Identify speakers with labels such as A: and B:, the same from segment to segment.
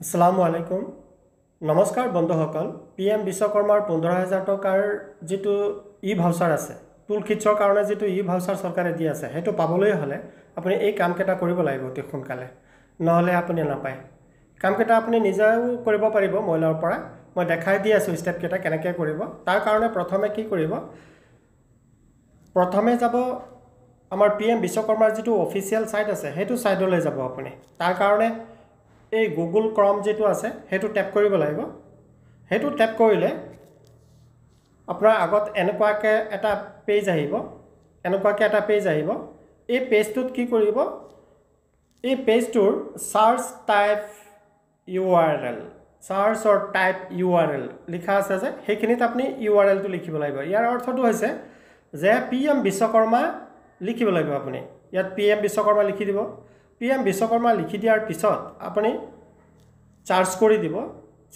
A: আসসালামু আলাইকুম নমস্কাৰ বন্ধুসকল PM বিশ্বকৰ্মাৰ 15,000 টকাৰ যেটো ই ভাউচাৰ আছে টুল কিটছৰ কাৰণে যেটো ই ভাউচাৰ চৰকাৰে দি আছে হেতু পাবলৈ হলে আপুনি এই কাম কেটা কৰিব লাগিব অতি সোনকালে নহলে আপুনি নাপায় কাম কেটা আপুনি নিজেও কৰিব পাৰিব মইলাৰ পৰা মই দেখাই দি আছো স্টেপ কেটা কেনেকৈ কৰিব তাৰ কাৰণে প্ৰথমে কি কৰিব প্ৰথমে যাব আমাৰ PM বিশ্বকৰ্মাৰ যেটো অফিচিয়েল সাইট আছে হেতু সাইটলৈ যাব আপুনি তাৰ কাৰণে এই গুগল ক্ৰম যেটো আছে হেতু ট্যাপ কৰিব লাগিব হেতু ট্যাপ কৰিলে আপোনাৰ আগত এনেকুৱাকে এটা পেজ আহিব এই পেজটোত কি কৰিব এই পেজটোৰ সাৰ্চ টাইপ URL সাৰ্চ অৰ টাইপ URL লিখা আছে যে হেখিনিত আপুনি URL টো লিখিব লাগিব ইয়াৰ অৰ্থটো হৈছে যে PM বিশ্বকৰ্মা লিখিব লাগিব আপুনি ইয়াত PM বিশ্বকৰ্মা লিখি দিব PM বিশ্বকৰ্মা লিখি দিয়াৰ পিছত আপুনি চাৰ্জ কৰি দিব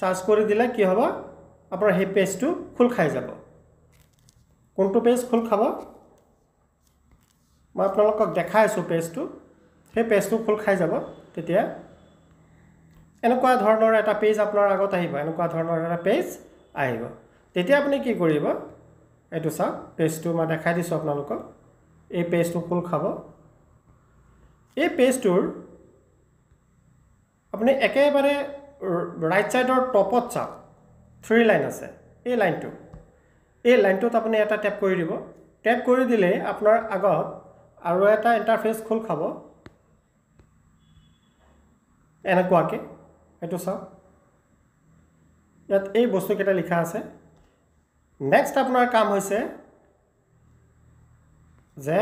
A: চাৰ্জ কৰি দিলে কি হ'ব আপোনাৰ হে পেজটো খুল খাই যাব কোনটো পেজ খুল খাব মই আপোনালোকক দেখাই আছো পেজটো হে পেজটো খুল খাই যাব তেতিয়া এনেকুৱা ধৰণৰ এটা পেজ আপোনাৰ আগত আহিব এনেকুৱা ধৰণৰ এটা পেজ আহিব তেতিয়া আপুনি কি কৰিব এটো চাওক পেজটো মই দেখাই দিছো আপোনালোকক এই পেজটো খুল খাব এই পেজটোৰ আপুনি একেবাৰে ৰাইট সাইডৰ টপত চাওক 3 লাইন আছে এই লাইনটোত আপুনি এটা ট্যাপ কৰি দিব ট্যাপ কৰি দিলে আপোনাৰ আগত আৰু এটা ইন্টাৰফেস খুল খাব এনেকুৱাকে এটো চাওক ইয়াত এই বস্তু কেটা লিখা আছে নেক্সট আপোনাৰ কাম হৈছে যে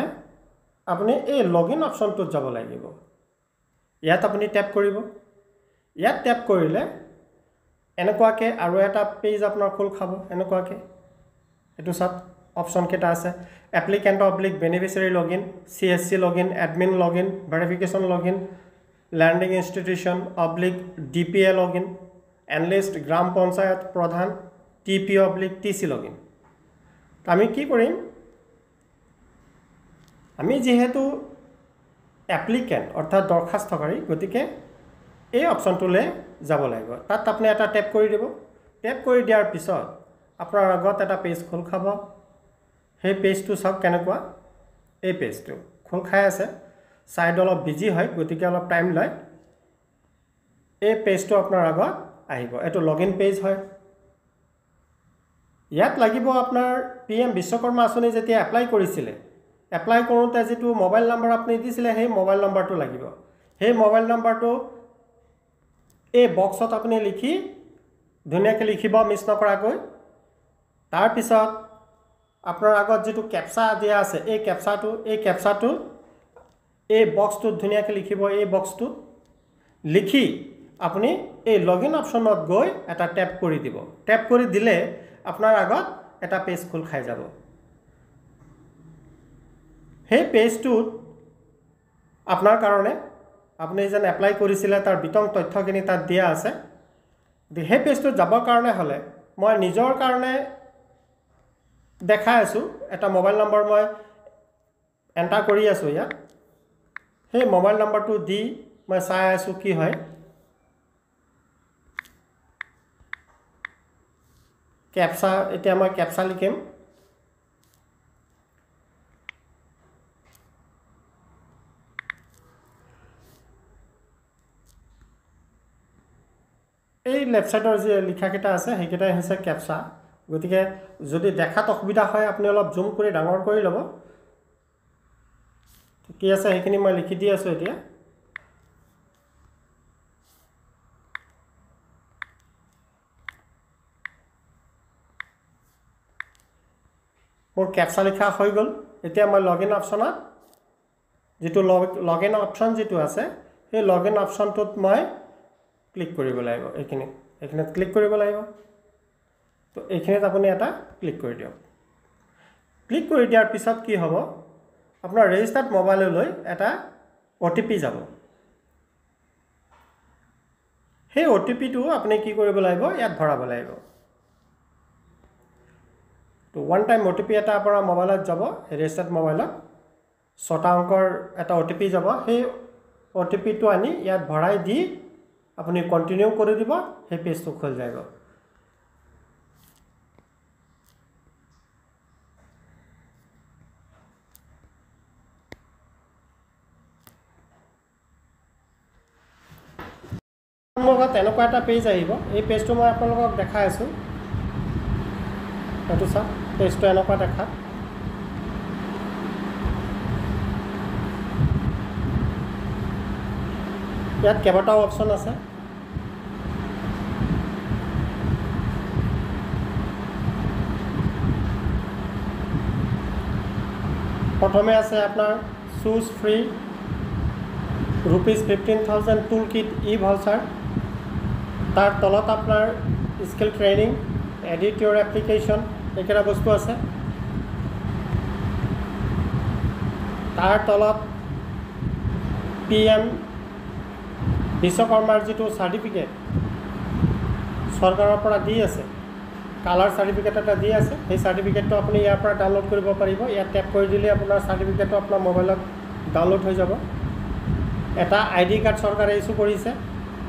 A: আপুনি এই লগইন অপশনটোত যাব লাগিব ইয়াত আপুনি ট্যাপ কৰিব ইয়াত ট্যাপ কৰিলে এনেকুৱাকে আৰু এটা পেজ আপোনাৰ খুল খাব এনেকুৱাকে এটো সব অপশন কেটা আছে applicant oblique beneficiary login CSC login admin login verification login landing institution oblique DPA login enlist Gram Panchayat Pradhan TP oblique TC login আমি কি কৰিম আমি যেহেতু এপ্লিকেন্ট অৰ্থাৎ দৰখাস্তকাৰী গতিকে এই অপশনটোলে যাব লাগিব তাত আপুনি এটা ট্যাপ কৰি দিব ট্যাপ কৰি দিয়াৰ পিছত আপোনাৰ আগত এটা পেজ খুল খাব সেই পেজটো সব কেনেকুৱা এই পেজটো খুল খাই আছে সাইড অলপ বিজি হয় গতিকে অলপ টাইম লয় এই পেজটো আপোনাৰ আগত আহিব এটো লগইন পেজ হয় ইয়াত লাগিব আপোনাৰ PM বিশ্বকৰ্মা আঁচনি যেতিয়া এপ্লাই কৰিছিলে এপ্লাই কৰোতে যেটো মোবাইল নম্বৰ আপুনি দিছিলে সেই মোবাইল নম্বৰটো লাগিব সেই মোবাইল নম্বৰটো এই বক্সত আপুনি লিখি ধুনিয়াকৈ লিখিব মিছ নকৰাকৈ তাৰ পিছত আপোনাৰ আগত যেটো ক্যাপচা দিয়া আছে এই ক্যাপচাটো এই বক্সটোত ধুনিয়াকৈ লিখিব এই বক্সটো লিখি আপুনি এই লগইন অপশনত গৈ এটা ট্যাপ কৰি দিব ট্যাপ কৰি দিলে আপোনাৰ আগত এটা পেজ খুল খাই যাব সেই পেজটোত আপোনাৰ কাৰণে আপুনি যেন এপ্লাই কৰিছিলে তাৰ বিতং তথ্যখিনি তাত দিয়া আছে সেই পেজটোত যাবৰ কাৰণে হলে মই নিজৰ কাৰণে দেখাই আছো এটা মোবাইল নম্বৰ মই এন্টাৰ কৰি আছো ইয়াত সেই মোবাইল নম্বৰটো দি মই চাই আছো কি হয় ক্যাপচা এতিয়া মই ক্যাপচা লিখিম এই লেফট সাইডৰ যে লিখা কেটা আছে হেকেটাই হৈছে ক্যাপচা গতিকে যদি দেখাত অসুবিধা হয় আপুনি অলপ জুম কৰি ডাঙৰ কৰি ল'ব কি আছে হেখিনি মই লিখি দি আছো এতিয়া মোৰ ক্যাপচা লিখা হৈ গল এতিয়া মই লগইন অপশনত যেটো লগইন অপশন যেটো আছে সেই লগইন অপশনটোত মই ক্লিক কৰিব লাগিব এখিনিত ক্লিক কৰিব লাগিব তো এখিনিত আপুনি এটা ক্লিক কৰি দিয়ক ক্লিক কৰি দিয়াৰ পিছত কি হ'ব আপোনাৰ ৰেজিষ্টাৰ্ড মোবাইললৈ এটা OTP যাব সেই OTP টো আপুনি কি কৰিব লাগিব ইয়াত ভৰাব লাগিব তো ওয়ান টাইম OTP এটা আপোনাৰ মোবাইলত যাব ৰেজিষ্টাৰ্ড মোবাইলত 6টা অংকৰ এটা OTP যাব সেই OTP টো আনি ইয়াত ভৰাই দি আপুনি কন্টিনিউ কৰি দিব, সেই পেজটো খুলি যাব। মোৰ লগত এনেকুৱা এটা পেজ আহিব, এই পেজটো মই আপোনালোকক দেখাই আছোঁ। এইটো চাওক, পেজটো এনেকুৱা দেখা। ইয়াত কেইবাটাও অপশ্যন আছে। প্ৰথমে আছে আপোনাৰ চুজ ফ্ৰী ₹15,000 টুল কিট ই ভাউচাৰ। তাৰ তলত আপোনাৰ স্কিল ট্ৰেইনিং, এডিট ইউৰ এপ্লিকেশ্যন, এইকেইটা বস্তু আছে। তাৰ তলত PM বিশ্বকৰ্মাৰ যিটো চাৰ্টিফিকেট চৰকাৰৰ পৰা দি আছে, কালাৰ চাৰ্টিফিকেট এটা দি আছে, সেই চাৰ্টিফিকেটটো আপুনি ইয়াৰ পৰা ডাউনলোড কৰিব পাৰিব। ইয়াত টেপ কৰি দিলে আপোনাৰ চাৰ্টিফিকেটটো আপোনাৰ মোবাইলত ডাউনলোড হৈ যাব। এটা ID কাৰ্ড চৰকাৰে ইছ্যু কৰিছে,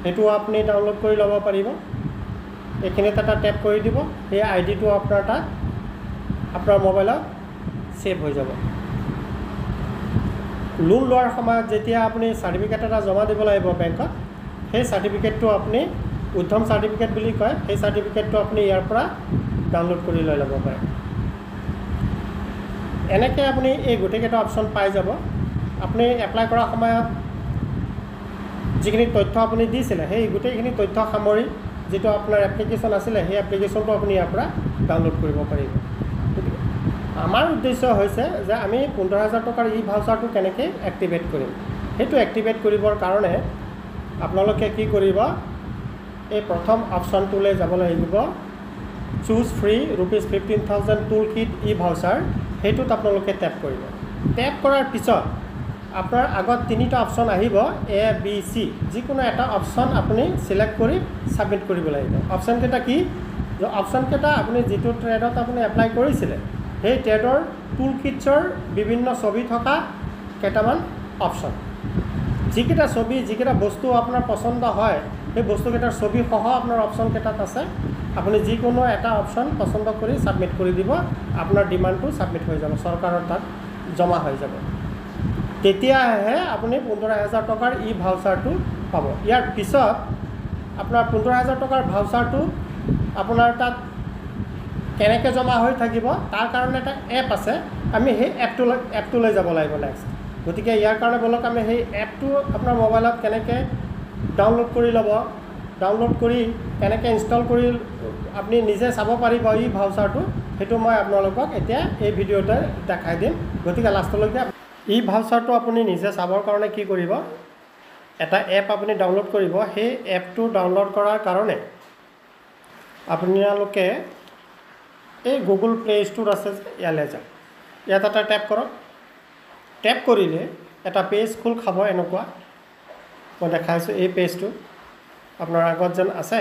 A: সেইটো আপুনি ডাউনলোড কৰি ল'ব পাৰিব। এইখিনিত এটা টেপ কৰি দিব, সেই IDটো আপোনাৰ তাত আপোনাৰ মোবাইলত ছেভ হৈ যাব। লোন লোৱাৰ সময়ত যেতিয়া আপুনি চাৰ্টিফিকেট এটা জমা দিব লাগিব বেংকত, সেই চাৰ্টিফিকেটটো আপুনি উদ্ধম চাৰ্টিফিকেট বুলি কয়, সেই চাৰ্টিফিকেটটো আপুনি ইয়াৰ পৰা ডাউনলোড কৰি লৈ ল'ব পাৰে। এনেকৈ আপুনি এই গোটেইকেইটা অপশ্যন পাই যাব। আপুনি এপ্লাই কৰাৰ সময়ত যিখিনি তথ্য আপুনি দিছিলে, সেই গোটেইখিনি তথ্য সামৰি যিটো আপোনাৰ এপ্লিকেশ্যন আছিলে, সেই এপ্লিকেশ্যনটো আপুনি ইয়াৰ পৰা ডাউনলোড কৰিব পাৰিব। গতিকে আমাৰ উদ্দেশ্য হৈছে যে আমি 15,000 টকাৰ ই ভাউচাৰটো কেনেকৈ এক্টিভেট কৰিম। সেইটো এক্টিভেট কৰিবৰ কাৰণে আপোনালোকে কি কৰিব, এই প্ৰথম অপশ্যনটোলৈ যাব লাগিব, চুজ ফ্ৰী ₹15,000 টুল কিট ই ভাউচাৰ। সেইটোত আপোনালোকে টেপ কৰিব। টেপ কৰাৰ পিছত আপোনাৰ আগত তিনিটা অপশ্যন আহিব, ABC। যিকোনো এটা অপশ্যন আপুনি চিলেক্ট কৰি ছাবমিট কৰিব লাগিব। অপশ্যনকেইটা কি? অপশ্যনকেইটা আপুনি যিটো ট্ৰেডত আপুনি এপ্লাই কৰিছিলে, সেই ট্ৰেডৰ টুল কিটছৰ বিভিন্ন ছবি থকা কেইটামান অপশ্যন। যিকেইটা ছবি, যিকেইটা বস্তু আপোনাৰ পচন্দ হয়, সেই বস্তুকেইটাৰ ছবিসহ আপোনাৰ অপশ্যনকেইটাত আছে। আপুনি যিকোনো এটা অপশ্যন পচন্দ কৰি ছাবমিট কৰি দিব, আপোনাৰ ডিমাণ্ডটো ছাবমিট হৈ যাব, চৰকাৰৰ তাত জমা হৈ যাব। তেতিয়াহে আপুনি 15,000 টকাৰ ই ভাউচাৰটো পাব। ইয়াৰ পিছত আপোনাৰ 15,000 টকাৰ ভাউচাৰটো আপোনাৰ তাত কেনেকৈ জমা হৈ থাকিব, তাৰ কাৰণে এটা এপ আছে। আমি সেই এপটোলৈ যাব লাগিব নেক্সট। গতিকে ইয়াৰ কাৰণে বলক আমি সেই এপটো আপোনাৰ মোবাইলত কেনেকৈ ডাউনলোড কৰি ল'ব, ডাউনলোড কৰি কেনেকৈ ইনষ্টল কৰি আপুনি নিজে চাব পাৰিব ই ভাউচাৰটো, সেইটো মই আপোনালোকক এতিয়া এই ভিডিঅ'তে দেখাই দিম। গতিকে লাষ্টলৈকে ই ভাউচাৰটো আপুনি নিজে চাবৰ কাৰণে কি কৰিব, এটা এপ আপুনি ডাউনলোড কৰিব। সেই এপটো ডাউনলোড কৰাৰ কাৰণে আপোনালোকে এই গুগল প্লে ষ্ট'ৰ আছে যে, ইয়ালৈ যাওক। ইয়াত এটা টেপ কৰক। টেপ কৰিলে এটা পেজ খোল খাব এনেকুৱা। মই দেখাইছোঁ এই পেজটো আপোনাৰ আগত যেন আছে,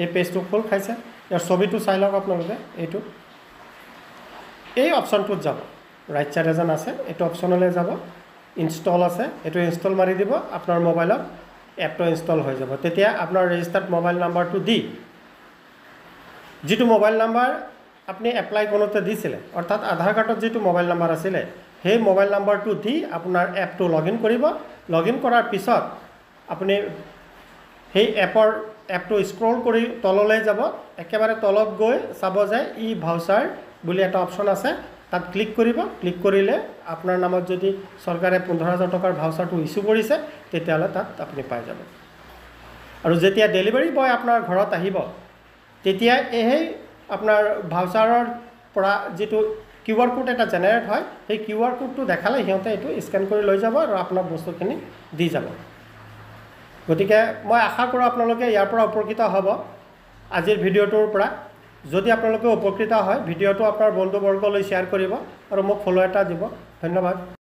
A: এই পেজটো খোল খাইছে। ইয়াৰ ছবিটো চাই লওক আপোনালোকে। এইটো এই অপশ্যনটোত যাব, ৰাইট চাইডে যেন আছে, এইটো অপশ্যনলৈ যাব। ইনষ্টল আছে, এইটো ইনষ্টল মাৰি দিব, আপোনাৰ মোবাইলত এপটো ইনষ্টল হৈ যাব। তেতিয়া আপোনাৰ ৰেজিষ্টাৰ্ড মোবাইল নাম্বাৰটো দি, যিটো মোবাইল নাম্বাৰ আপুনি এপ্লাই কৰোঁতে দিছিলে, অৰ্থাৎ আধাৰ কাৰ্ডত যিটো মোবাইল নাম্বাৰ আছিলে, সেই মোবাইল নাম্বাৰটো দি আপোনাৰ এপটো লগ ইন কৰিব। লগ ইন কৰাৰ পিছত আপুনি সেই এপটো স্ক্ৰল কৰি তললৈ যাব। একেবাৰে তলত গৈ চাব যে ই ভাউচাৰ বুলি এটা অপশ্যন আছে, তাত ক্লিক কৰিব। ক্লিক কৰিলে আপোনাৰ নামত যদি চৰকাৰে 15,000 টকাৰ ভাউচাৰটো ইছ্যু কৰিছে, তেতিয়াহ'লে তাত আপুনি পাই যাব। আৰু যেতিয়া ডেলিভাৰী বয় আপোনাৰ ঘৰত আহিব, তেতিয়া সেই আপোনাৰ ভাউচাৰৰ পৰা যিটো QR কোড এটা জেনেৰেট হয়, সেই QR কোডটো দেখালে সিহঁতে এইটো স্কেন কৰি লৈ যাব আৰু আপোনাক বস্তুখিনি দি যাব। গতিকে মই আশা কৰোঁ আপোনালোকে ইয়াৰ পৰা উপকৃত হ'ব আজিৰ ভিডিঅ'টোৰ পৰা। যদি আপোনালোকে উপকৃত হয়, ভিডিঅ'টো আপোনাৰ বন্ধুবৰ্গলৈ শ্বেয়াৰ কৰিব আৰু মোক ফ'ল' এটা দিব। ধন্যবাদ।